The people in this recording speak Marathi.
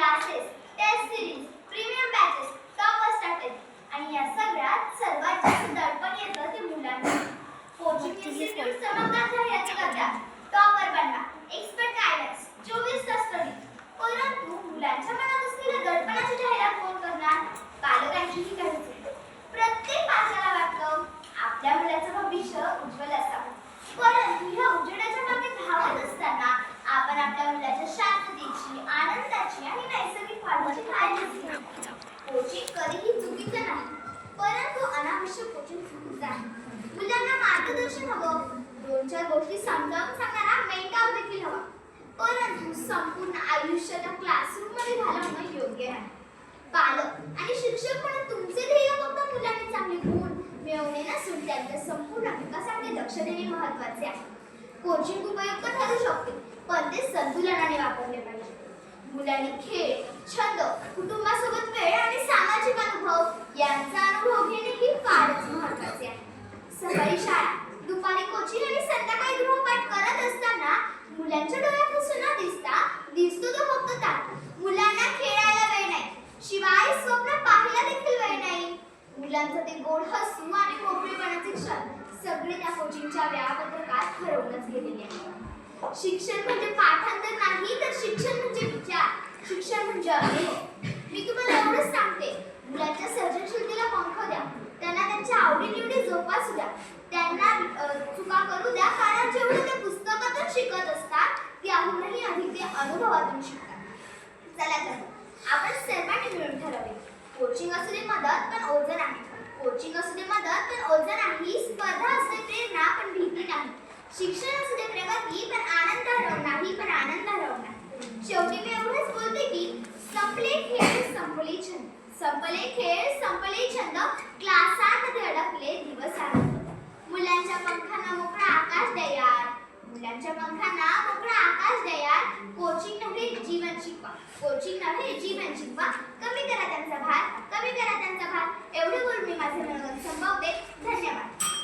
Classes, test series, premium batches, top started आणि या सगळ्यात सर्वात जास्त दडपण येतं ते मुलांना. कोचिंग इन्स्टिट्यूट चमकदार जाहिराती करतात, टॉपर बनवा, एक्सपर्ट गायडन्स, 24 तास स्टडी. परंतु मुलांच्या मनात असलेल्या दडपणाची जाहिरात कोण करणार? पालकांचीही गरज आहे. प्रत्येक पालकाला वाटतं आपल्या मुलाचं भविष्य उज्ज्वल असावं. परंतु ह्या उजेडाच्या मागे धावत असताना आपण आपल्या मुलाच्या शांततेची, आनंदाची आणि नैसर्गिक वाढीची काळजी घ्यावी. कोचिंग कधीही चुकीचं नाही, परंतु अनावश्यक कोचिंग चुकीचं आहे. मुलांना मार्गदर्शन हवं, 2-4 गोष्टी समजावून सांगणारा मेंटॉर देखील हवा. परंतु संपूर्ण आयुष्य त्या क्लासरूम मध्ये घालवणं योग्य नाही. पालक आणि शिक्षक म्हणून तुमचे ध्येय फक्त मुलांनी चांगले गुण मिळवणे नसून त्यांच्या संपूर्ण विकासाकडे लक्ष देणे महत्त्वाचे आहे. कोचिंग उपयुक्त ठरू शकते, पण ते संतुलनाने वापरले पाहिजे. मुलांनी खेळ, छंद, कुटुंबासोबत वेळ आणि सामाजिक अनुभव यांचा अनुभव घेणे ही फारच महत्त्वाचे आहे. सकाळी शाळा, दुपारी कोचिंग आणि संध्याकाळी गृहपाठ करत असताना मुलांच्या डोळ्यात हसू न दिसतो तो फक्त ताण. मुलांना खेळायला वेळ नाही, शिवाय स्वप्न पाहायला देखील वेळ नाही. मुलांचं ते गोड हसू आणि मोकळेपणाचे क्षण सगळे त्या कोचिंगच्या वेळापत्रकात ठरवूनच गेलेले आहे. शिक्षण म्हणजे पाठांतर नाही, तर शिक्षण म्हणजे विचार, शिक्षण म्हणजे अनुभव. मी तुम्हाला एवढंच सांगते, मुलांच्या सर्जनशीलतेला पंख द्या, त्यांना त्यांच्या आवडीनिवडी जोपासू द्या, त्यांना चुका करू द्या, कारण जेवढं ते पुस्तकातून शिकत असतात त्याहूनही अधिक ते अनुभवातून शिकतात. चला तर आपण सर्वांनी मिळून ठरवले, कोचिंग असू दे मदत पण ओझं नाही. कोचिंग असू दे मदत पण ओझं नाही. स्पर्धा असू दे प्रेरणा पण भीती नाही. शिक्षण असू दे प्रगती पण आनंद हरवू नाही, पण आनंद हरवू नाही. शेवटी मी एवढंच बोलते की संपले खेळ संपले छंद, संपले खेळ संपले छंद, क्लासांमध्ये अडकले दिवस आनंद. मुलांच्या पंखांना मोकळा